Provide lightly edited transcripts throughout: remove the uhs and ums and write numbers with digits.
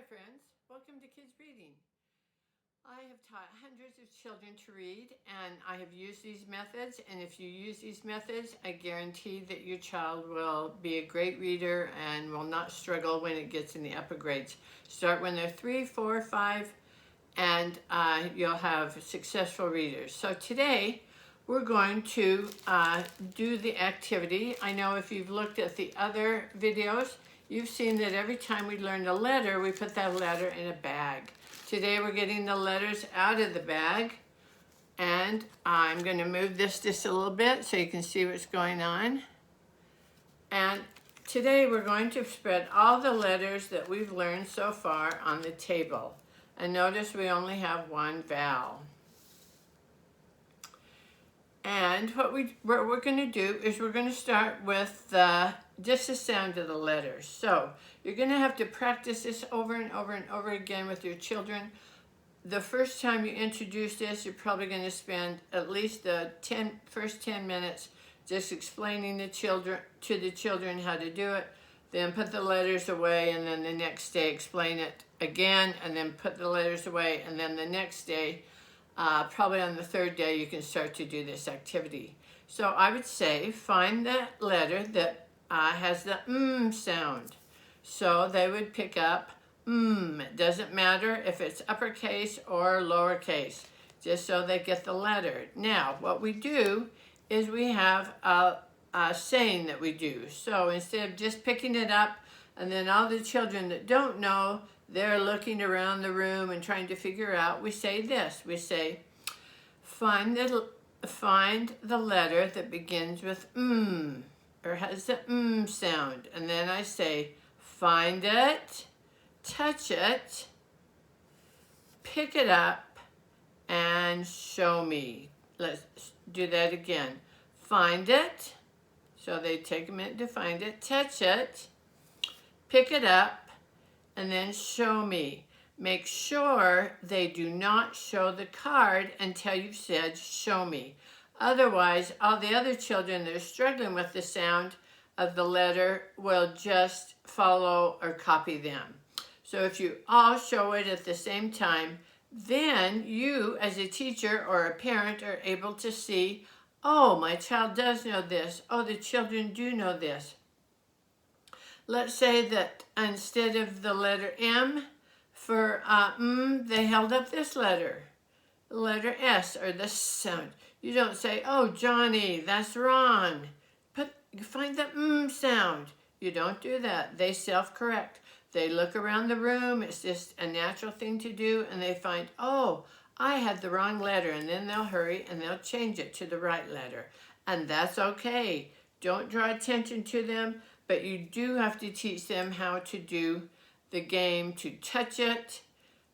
friends, welcome to Kids Reading. I have taught hundreds of children to read, and I have used these methods, and if you use these methods, I guarantee that your child will be a great reader and will not struggle when it gets in the upper grades. Start when they're 3, 4, 5, and you'll have successful readers. So today, we're going to do the activity. I know if you've looked at the other videos, you've seen that every time we learned a letter, we put that letter in a bag. Today we're getting the letters out of the bag, and I'm going to move this just a little bit so you can see what's going on. And today we're going to spread all the letters that we've learned so far on the table. And notice we only have one vowel. And what we're going to do is we're going to start with just the sound of the letters. So you're going to have to practice this over and over and over again with your children. The first time you introduce this, you're probably going to spend at least the first 10 minutes just explaining to the children how to do it. Then put the letters away, and then the next day explain it again, and then put the letters away, and then the next day, probably on the third day, you can start to do this activity. So I would say find the letter that has the sound. So they would pick up It doesn't matter if it's uppercase or lowercase, just so they get the letter. Now, what we do is we have a saying that we do. So instead of just picking it up, and then all the children that don't know, they're looking around the room and trying to figure out, we say this. We say, find the letter that begins with or has the sound. And then I say, find it, touch it, pick it up, and show me. Let's do that again. Find it. So they take a minute to find it, touch it, pick it up, and then show me. Make sure they do not show the card until you've said, show me. Otherwise, all the other children that are struggling with the sound of the letter will just follow or copy them. So if you all show it at the same time, then you as a teacher or a parent are able to see, oh, my child does know this. Oh, the children do know this. Let's say that instead of the letter M for they held up this letter, the letter S, or the sound. You don't say, oh, Johnny, that's wrong. Find the sound. You don't do that. They self-correct. They look around the room. It's just a natural thing to do, and they find, oh, I had the wrong letter, and then they'll hurry and they'll change it to the right letter. And that's okay. Don't draw attention to them, but you do have to teach them how to do the game, to touch it,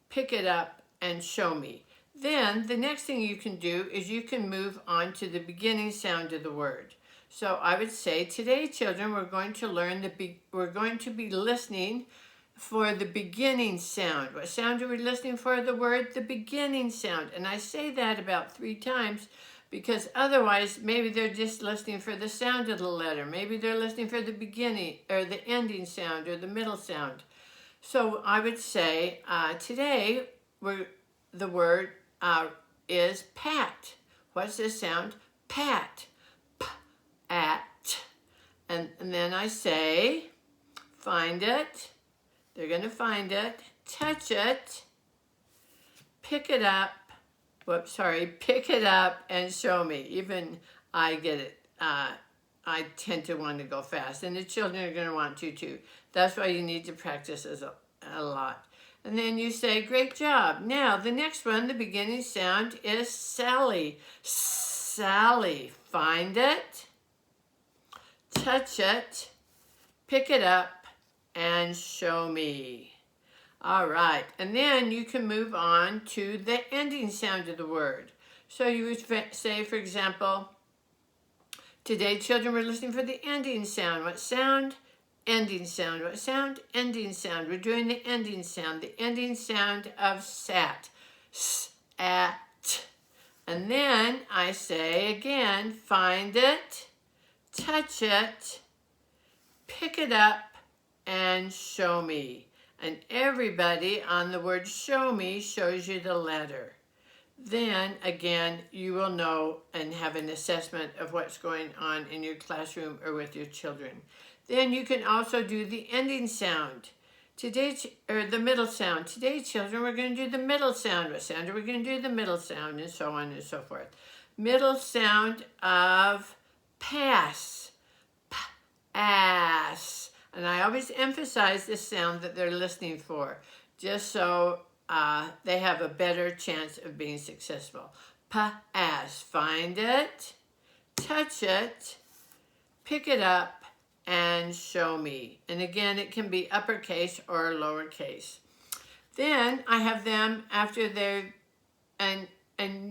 pick it up, and show me. Then the next thing you can do is you can move on to the beginning sound of the word. So I would say today, children, we're going to be listening for the beginning sound. What sound are we listening for? The word, the beginning sound. And I say that about 3 times because otherwise maybe they're just listening for the sound of the letter. Maybe they're listening for the beginning or the ending sound or the middle sound. So I would say today the word is pat. What's the sound? Pat. At. And then I say, find it. They're going to find it, touch it, pick it up, pick it up and show me. Even I get it. I tend to want to go fast, and the children are going to want to too. That's why you need to practice a lot. And then you say, great job. Now, the next one, the beginning sound is Sally. Sally, find it, touch it, pick it up, and show me. All right, and then you can move on to the ending sound of the word. So you would say, for example, today children were listening for the ending sound. What sound? Ending sound. What sound? Ending sound. We're doing the ending sound of sat. S-at. And then I say again, find it, touch it, pick it up, and show me. And everybody on the word show me shows you the letter. Then again, you will know and have an assessment of what's going on in your classroom or with your children. Then you can also do the ending sound. Today, or the middle sound. Today, children, we're going to do the middle sound. With Sandra, we're going to do the middle sound, and so on and so forth. Middle sound of pass. Ass. And I always emphasize the sound that they're listening for, just so they have a better chance of being successful. Pass. Find it, touch it, pick it up, and show me. And again, it can be uppercase or lowercase. Then I have them after they're, and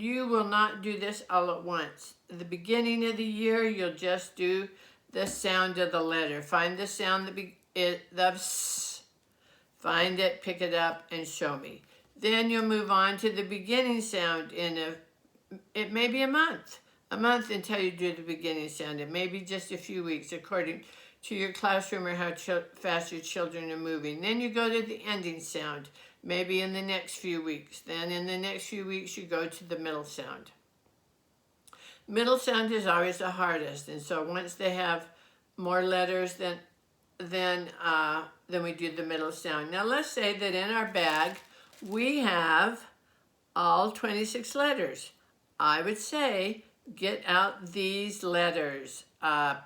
you will not do this all at once. At the beginning of the year, you'll just do the sound of the letter. Find the sound the s. Find it, pick it up, and show me. Then you'll move on to the beginning sound it may be a month until you do the beginning sound. It may be just a few weeks according to your classroom or how fast your children are moving. Then you go to the ending sound, maybe in the next few weeks. Then in the next few weeks, you go to the middle sound. Middle sound is always the hardest, and so once they have more letters, then we do the middle sound. Now let's say that in our bag we have all 26 letters. I would say get out these letters,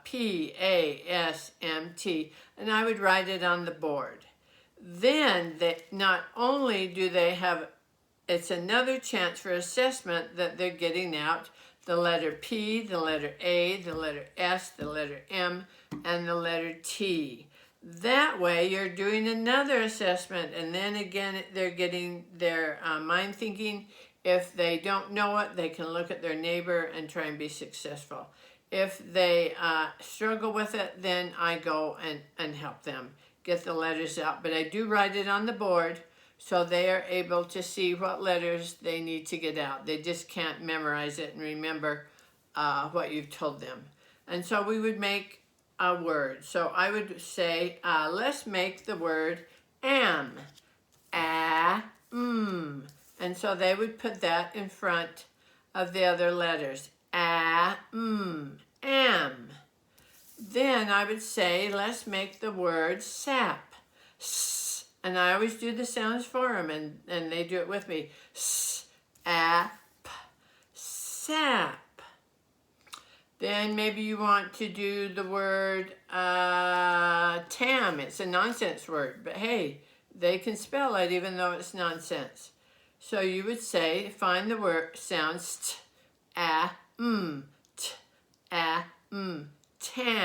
P, A, S, M, T, and I would write it on the board. Then not only do they have, it's another chance for assessment that they're getting out the letter P, the letter A, the letter S, the letter M, and the letter T. That way you're doing another assessment, and then again they're getting their mind thinking. If they don't know it, they can look at their neighbor and try and be successful. If they struggle with it, then I go and help them get the letters out. But I do write it on the board so they are able to see what letters they need to get out. They just can't memorize it and remember what you've told them. And so we would make a word. So I would say, let's make the word am. And so they would put that in front of the other letters. Am. Then I would say, let's make the word sap. S. And I always do the sounds for them, and they do it with me. Sap. Sap. Then maybe you want to do the word tam. It's a nonsense word, but hey, they can spell it even though it's nonsense. So you would say, find the word sounds tam.